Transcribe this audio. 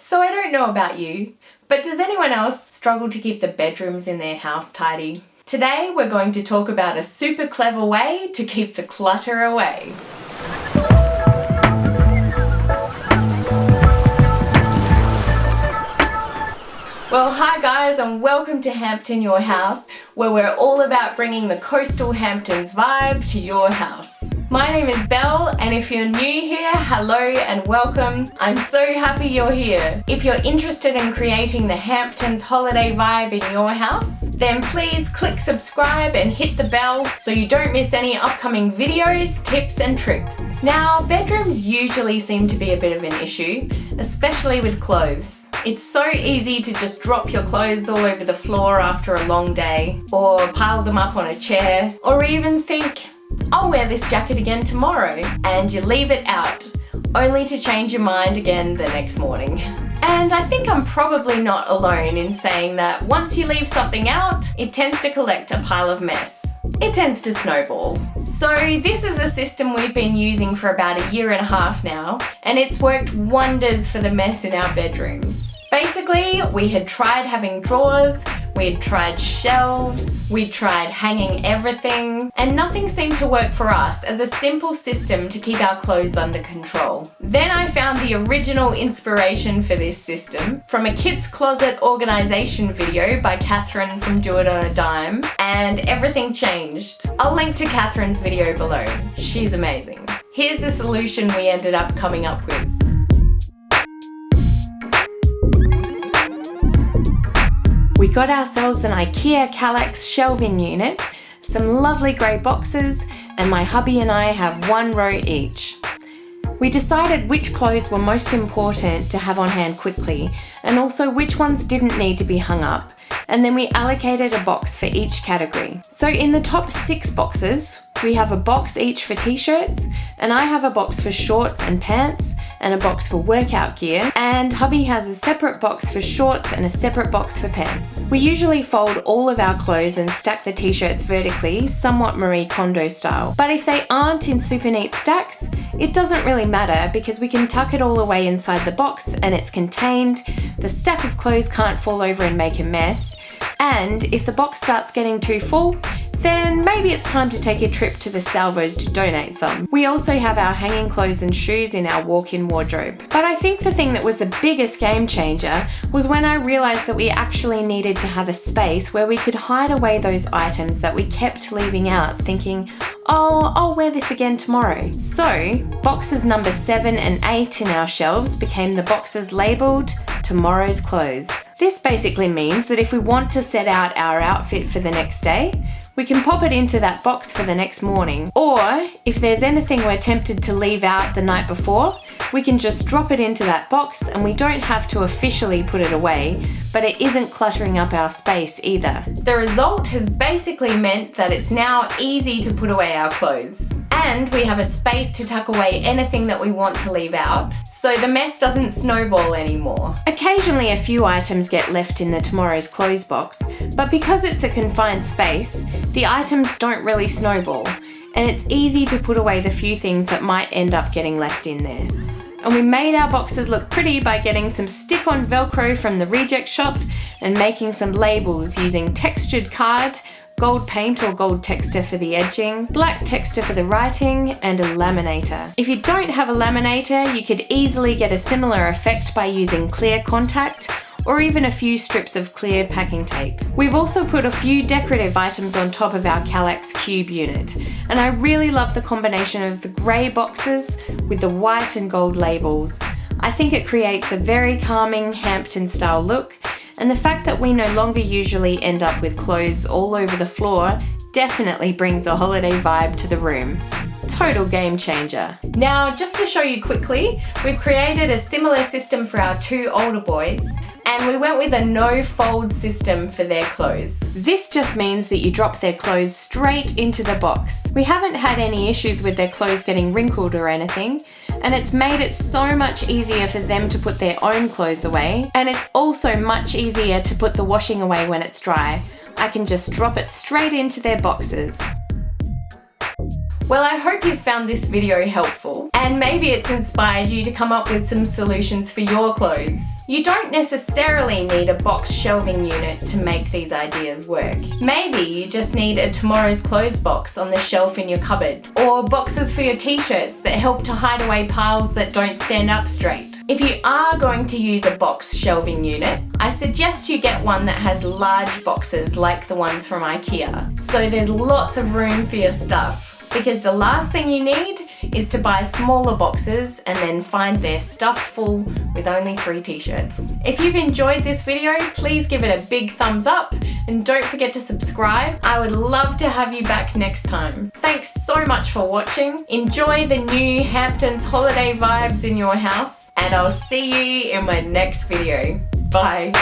So I don't know about you, but does anyone else struggle to keep the bedrooms in their house tidy? Today we're going to talk about a super clever way to keep the clutter away. Well, hi guys, and welcome to Hampton Your House, where we're all about bringing the coastal Hamptons vibe to your house. My name is Belle, and if you're new here, hello and welcome. I'm so happy you're here. If you're interested in creating the Hamptons holiday vibe in your house, then please click subscribe and hit the bell so you don't miss any upcoming videos, tips and tricks. Now, bedrooms usually seem to be a bit of an issue, especially with clothes. It's so easy to just drop your clothes all over the floor after a long day, or pile them up on a chair, or even think, I'll wear this jacket again tomorrow, and you leave it out, only to change your mind again the next morning. And I think I'm probably not alone in saying that once you leave something out, it tends to collect a pile of mess. It tends to snowball. So this is a system we've been using for about 1.5 years now, and it's worked wonders for the mess in our bedrooms. Basically, we had tried having drawers, we'd tried shelves, we'd tried hanging everything, and nothing seemed to work for us as a simple system to keep our clothes under control. Then I found the original inspiration for this system from a kids' closet organisation video by Catherine from Do It On a Dime, and everything changed. I'll link to Catherine's video below. She's amazing. Here's the solution we ended up coming up with. We got ourselves an IKEA Kallax shelving unit, some lovely grey boxes, and my hubby and I have one row each. We decided which clothes were most important to have on hand quickly, and also which ones didn't need to be hung up, and then we allocated a box for each category. So in the top 6 boxes, we have a box each for t-shirts, and I have a box for shorts and pants, and a box for workout gear, and hubby has a separate box for shorts and a separate box for pants. We usually fold all of our clothes and stack the t-shirts vertically, somewhat Marie Kondo style. But if they aren't in super neat stacks, it doesn't really matter because we can tuck it all away inside the box and it's contained, the stack of clothes can't fall over and make a mess, and if the box starts getting too full, then maybe it's time to take a trip to the Salvos to donate some. We also have our hanging clothes and shoes in our walk-in wardrobe. But I think the thing that was the biggest game changer was when I realised that we actually needed to have a space where we could hide away those items that we kept leaving out, thinking, oh, I'll wear this again tomorrow. So, boxes number 7 and 8 in our shelves became the boxes labelled tomorrow's clothes. This basically means that if we want to set out our outfit for the next day, we can pop it into that box for the next morning. Or, if there's anything we're tempted to leave out the night before, we can just drop it into that box and we don't have to officially put it away, but it isn't cluttering up our space either. The result has basically meant that it's now easy to put away our clothes. And we have a space to tuck away anything that we want to leave out, so the mess doesn't snowball anymore. Occasionally a few items get left in the tomorrow's clothes box, but because it's a confined space, the items don't really snowball, and it's easy to put away the few things that might end up getting left in there. And we made our boxes look pretty by getting some stick-on Velcro from the reject shop and making some labels using textured card, gold paint or gold texture for the edging, black texture for the writing, and a laminator. If you don't have a laminator, you could easily get a similar effect by using clear contact or even a few strips of clear packing tape. We've also put a few decorative items on top of our Kallax cube unit, and I really love the combination of the grey boxes with the white and gold labels. I think it creates a very calming Hampton style look, and the fact that we no longer usually end up with clothes all over the floor definitely brings a holiday vibe to the room. Total game changer. Now, just to show you quickly, we've created a similar system for our 2 older boys, and we went with a no-fold system for their clothes. This just means that you drop their clothes straight into the box. We haven't had any issues with their clothes getting wrinkled or anything, and it's made it so much easier for them to put their own clothes away, and it's also much easier to put the washing away when it's dry. I can just drop it straight into their boxes. Well, I hope you've found this video helpful, And maybe it's inspired you to come up with some solutions for your clothes. You don't necessarily need a box shelving unit to make these ideas work. Maybe you just need a tomorrow's clothes box on the shelf in your cupboard, or boxes for your t-shirts that help to hide away piles that don't stand up straight. If you are going to use a box shelving unit, I suggest you get one that has large boxes like the ones from IKEA, so there's lots of room for your stuff, because the last thing you need is to buy smaller boxes and then find they're stuffed full with only 3 t-shirts. If you've enjoyed this video, please give it a big thumbs up and don't forget to subscribe. I would love to have you back next time. Thanks so much for watching. Enjoy the new Hamptons holiday vibes in your house, and I'll see you in my next video. Bye.